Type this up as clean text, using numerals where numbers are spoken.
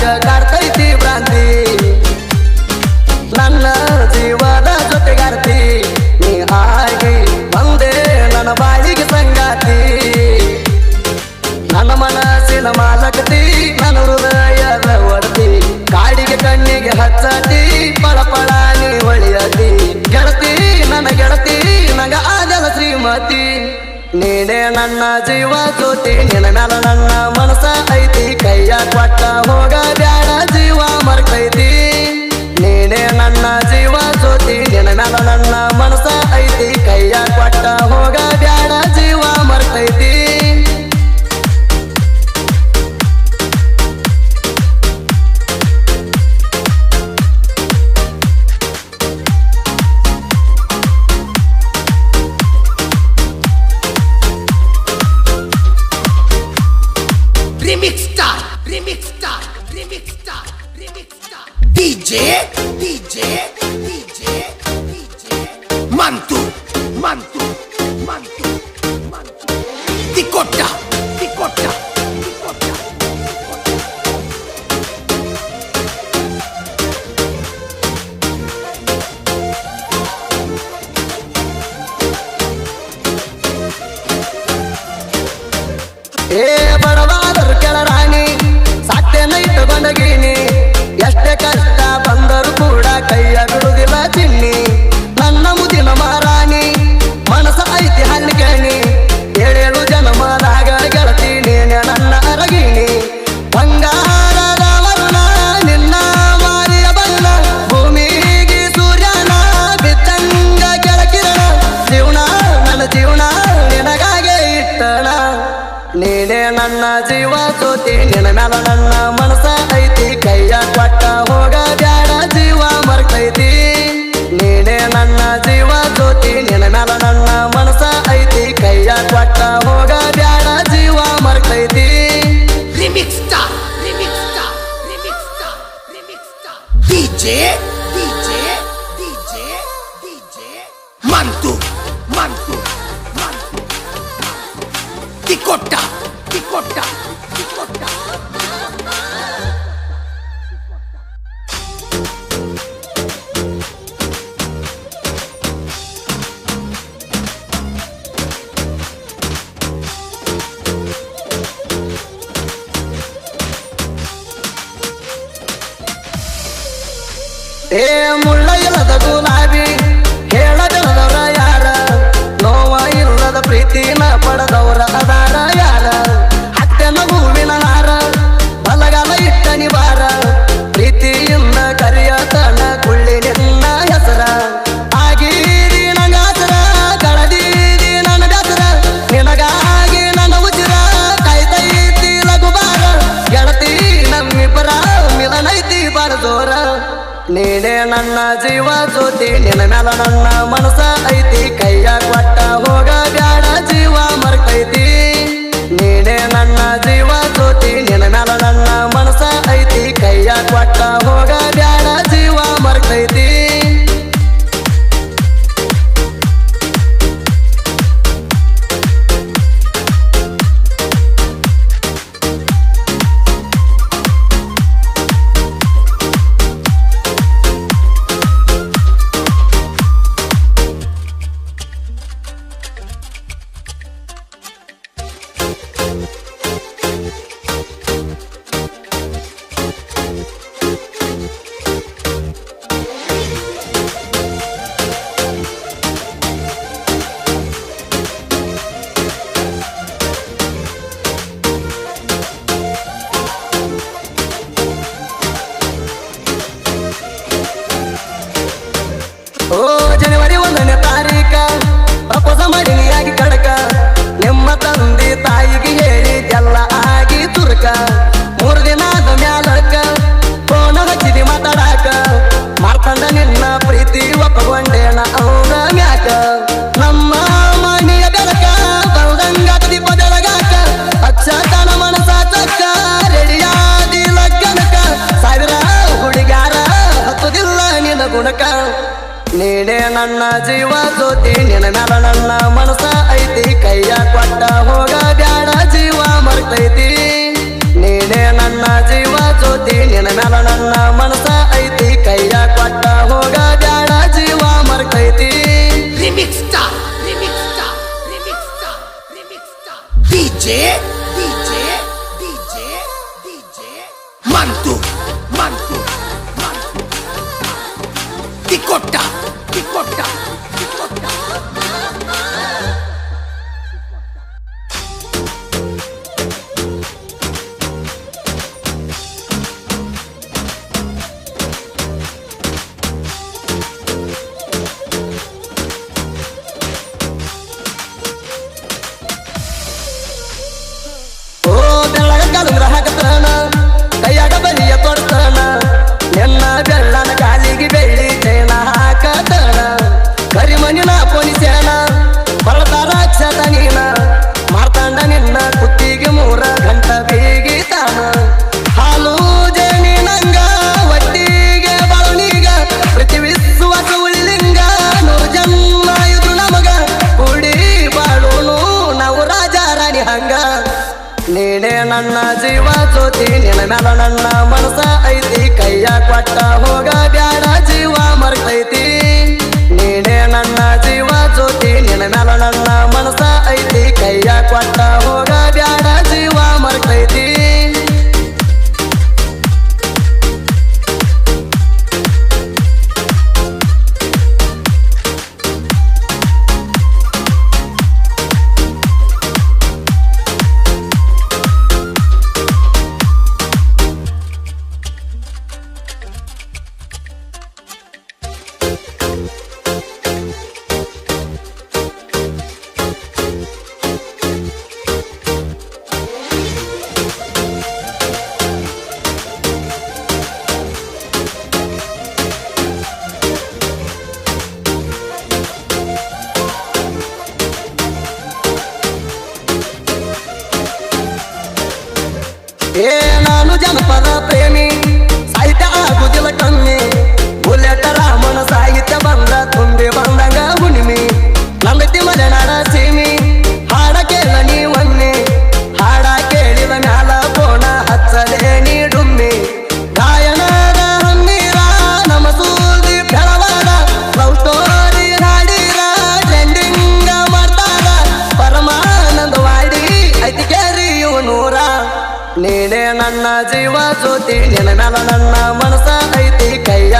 ಯಾಕ ಕಾಡ್ತೈತಿ ಭ್ರಾಂತಿ ನನ್ನ ಜೀವದ ಜೊತೆಗಾರ್ತಿ ನೀ ಆಗಿ ಬಂದೆ ನನ್ನ ಬಾಳಿಗೆ ಸಂಗಾತಿ ನನ್ನ ಮನಸ್ಸಿನ ಮಾಲಕತಿ ನನ್ನ ಹೃದಯದ ಒಡತಿ ಕಾಡಿಗೆ ಕಣ್ಣಿಗೆ ಹಚ್ಚತಿ ಪಳಪಳ ನೀ ಹೊಳಿಯತಿ ಗೆಳತಿ ನನ್ನ ಗೆಳತಿ ನಂಗ ಆಗಲ ಶ್ರೀಮತಿ ನೀನೇ ನನ್ನ ಜೀವ ಜ್ಯೋತಿ ನಿನ್ನ ಮ್ಯಾಲ ನನ್ನ ಮನಸ ಐತಿ ಕೈಯ ಕೊಟ್ಟ ಹೋಗ ಬ್ಯಾಡ ಜೀವ ಮರ್ತೈತಿ ನೀನೇ ನನ್ನ ಜೀವ ಜ್ಯೋತಿ ನಿನ್ನ ಮ್ಯಾಲ ನನ್ನ ಮನಸ ಐತಿ ಕೈಯ ಕೊಟ್ಟ ಹೋಗ ಬ್ಯಾಡ ಜೀವ ಮರ್ತೈತಿ Remix star, remix star, remix star, remix star. DJ, DJ, DJ, DJ. Mantu, Mantu, Mantu, Mantu. Tikota, Tikota, Tikota. ಬಡವಾದರು ಕೆಳರಾಣಿ ಸಾಕ್ತೇನ ಇಟ್ಟುಕೊಂಡಗೀನಿ ಎಷ್ಟೇ ಕಷ್ಟ ಬಂದರು ಕೂಡ ಕೈಯ ಬಿಡುವುದಿಲ್ಲ ಚಿನ್ನಿ ನನ್ನ ಮುದಿನ ಮಹಾರಾಣಿ ಮನಸ ಐತಿ ಹಣ್ಣು ಕೇಣಿ 7 ಜನ್ಮದಾಗ ಗೆಳತಿ ನೀನೆ ನನ್ನ ಅರಗಿಣಿ ಬಂಗಾರದ ವರ್ಣ ನಿನ್ನ ಮಾರಿಯ ಬಣ್ಣ ಭೂಮಿಗೆ ಸೂರ್ಯನ ಬಿತ್ತಂಗ ಕೆಳಕಿರಣ ಜೀವನ ನನ್ನ ಜೀವನ ನಿನಗಾಗೆ ಇಟ್ಟಣ ನೀನೇ ನನ್ನ ಜೀವ ಜ್ಯೋತಿ ನಿನ್ನ ಮ್ಯಾಲ ನನ್ನ ಮನಸ ಐತಿ ಕೈಯ ಕೊಟ್ಟ ಹೋಗ ಬ್ಯಾಡ ಜೀವ ಮರ್ತೈತಿ ನೀನೇ ನನ್ನ ಜೀವ ಜ್ಯೋತಿ ನಿನ್ನ ಮ್ಯಾಲ ನನ್ನ ಮನಸ ಐತಿ ಕೈಯ ಕೊಟ್ಟ ಹೋಗ ಬ್ಯಾಡ ಜೀವ ಮರ್ತೈತಿ Remix star, remix star, remix star, remix star. DJ, DJ, DJ, DJ. Mantu, Mantu, Mantu. Tikota, Tikota, Tikota. ಮುಳ್ಳ ಇಲ್ಲದ ಗುಲಾಬಿ ಹೇಳದವರ ಯಾರ ನೋವ ಇಲ್ಲದ ಪ್ರೀತಿನ ಪಡೆದವರ ಅದಾರ ಯಾರ ಹತ್ತೆನ ಹೂವಿನ ಹಾರ ಬಲಗಾಲ ಇಟ್ಟ ನಿವಾರ ಪ್ರೀತಿಯಿಂದ ಕರಿಯತನ ಕುಳ್ಳಿ ನಿನ್ನ ಹೆಸರ ಆಗೀರಿ ನನ್ನ ಹಸರ ಕಳದೀರಿ ನನ್ನ ಬೆಸರ ನಿನಗಾಗಿ ನನ್ನ ಉಜಿರ ಕಾಯ್ತೈತಿ ಲಘುಬಾರ ಗೆಳತಿ ನಮ್ಮಿಬ್ಬರ ಮಿಲನೈತಿ ಬಾರದೋರ ನೀನೇ ನನ್ನ ಜೀವ ಜ್ಯೋತಿ ನಿನ್ನ ಮ್ಯಾಲ ನನ್ನ ಮನಸ ಐತಿ ಕೈಯ ಕೊಟ್ಟ ಹೋಗ ಬ್ಯಾಡ ಜೀವ ಮರ್ತೈತಿ ನೀನೇ ನನ್ನ ಜೀವ ಜ್ಯೋತಿ ನಿನ್ನ ಮ್ಯಾಲ ನನ್ನ ಮನಸ ಐತಿ ಕೈಯ ಕೊಟ್ಟ ಹೋಗ ಬ್ಯಾಡ ಜೀವ ಮರ್ತೈತಿ ಜನವರಿ 1ನೇ ತಾರೀಕ ಪ್ರಪೋಸ ಮಾಡಿನಿಯಾಗಿ ಕಡಕ ನಿಮ್ಮ ತಂದೆ ತಾಯಿಗೆ ಹೇಳಿ ಎಲ್ಲ ಆಗಿ ತುರ್ಕ 3 ದಿನದ ಮ್ಯಾಲಕ ಫೋನ ಹಚ್ಚಿದಿ ಮಾತಾಡಾಕ ಮಾಡ್ಕೊಂಡ ನಿನ್ನ ಪ್ರೀತಿ ಒಪ್ಪಗೊಂಡೇನ ಅವನ ಮ್ಯಾಕ ನಮ್ಮ ಮನೆಯ ಬೆಳಕ ಬಲ್ದಂಗಾಕದಿ ಬದಲಗಾಕ ಅಚ್ಚತನ ಮನಸ ಚಕ್ಕ ರೆಡಿಯಾದಿ ಲಗ್ನಕ 1000 ಹುಡುಗಾರ ಹತ್ತುದಿಲ್ಲ ನಿನ್ನ ಗುಣಕ ನೀನೇ ನನ್ನ ಜೀವ ಜ್ಯೋತಿ ನಿನ್ನ ಮ್ಯಾಲ ನನ್ನ ಮನಸ ಐತಿ ಕೈಯ ಕೊಟ್ಟ ಹೋಗ ಬ್ಯಾಡ ಜೀವ ಮರ್ತೈತಿ ನೀನೇ ನನ್ನ ಜೀವ ಜ್ಯೋತಿ ಜ್ಯೋತಿ ನಿನ್ನ ಮ್ಯಾಲ ನನ್ನ ಮನಸ ಐತಿ ಕೈಯ ಕೊಟ್ಟ ಹೋಗ ಬ್ಯಾಡ ಜೀವ ಮರ್ತೈತಿ Remix star, remix star, remix star, remix star. DJ, DJ, DJ, DJ. Mantu, Mantu, Mantu. Tikota, Tikota, Tikota. ಓ ಬೆಳ್ಳಗ ಕಲಂಗ್ರ ಹಾಕತಾನ ಕೈಯಾಗ ಬಲಿಯ ತೊಡ್ತಾನ ನಿನ್ನ ಬೆಳ್ಳನ ಕಾಲಿಗೆ ಬೆಳ್ಳಿ ಚೈನ ಹಾಕತಾನ ಕರಿಮನಿನ ಪೊಲೀಸ್ಯಾನ ಬಳತಾರ ಅಕ್ಷತ ನೀನ ಮಾರ್ತಾಂಡ ನಿನ್ನ ಕುತ್ತಿಗೆ 3 ಗಂಟ ಬೀಗಿತಾನ ಹಾಲು ಜೇನಿ ನಂಗ ಒಟ್ಟಿಗೆ ಬಾಳುನೀಗ ಪ್ರತಿ ವಿಶ್ವಾಸ ಉಳ್ಳಿಂಗ 100 ಜನ್ಮ ಇದ್ರು ನಮಗ ಕೂಡಿ ಬಾಳೋನು ನಾವು ರಾಜ ರಾಣಿ ಹಂಗ ನೀನೇ ನನ್ನ ಜೀವ ಜ್ಯೋತಿ ನಿನ್ನ ಮ್ಯಾಲ ನನ್ನ ಮನಸ ಐತಿ ಕೈಯ ಕೊಟ್ಟ ಹೋಗ ಬ್ಯಾಡ ಜೀವ ಮರ್ತೈತಿ ನೀನೇ ನನ್ನ ಜೀವ ಜ್ಯೋತಿ ನಿನ್ನ ಮ್ಯಾಲ ನನ್ನ ಮನಸ ಐತಿ ಕೈಯ ಕೊಟ್ಟ ಹೋಗ ಬ್ಯಾಡ ಜೀವ ಮರ್ತೈತಿ ಏ ನಾನು ಜನಪದ ಪ್ರೇಮಿ ಸಾಹಿತ್ಯ ಆಗುದಿಲ್ಲ ಕಮ್ಮಿ ಬುಲೆಟ್ ರಾಮನ ಸಾಹಿತ್ಯ ಬಂದ ತುಂಬಿ ಬಂದಂಗ ಹುಣ್ಣಿಮೆ ನಂಬತಿ ಮಲೆನಾಡ ಸೀಮಿ ಹಾಡ ಕೇಳ ನೀವನ್ನಿ ಹಾಡ ಕೇಳಿದ ಮ್ಯಾಲ ಬೋಣ ಹಚ್ಚಲೇ ನೀ ಡುಮ್ಮಿ ಗಾಯನದ ಹಮ್ಮೀರ ನಮ್ಮ ಸೂದಿ ಬೆಳವಾಡ ಲವ್ ಸ್ಟೋರಿ ಹಾಡಿರ ಟ್ರೆಂಡಿಂಗ ಮಾಡ್ತಾರ ಪರಮಾನಂದವಾಡಿ ಐತಿ ಕೇರಿ ನೂರ ನೀನೇ ನನ್ನ ಜೀವ ಜ್ಯೋತಿ ನಿನ್ನ ಮ್ಯಾಲ ನನ್ನ ಮನಸ ಐತಿ ಕೈಯ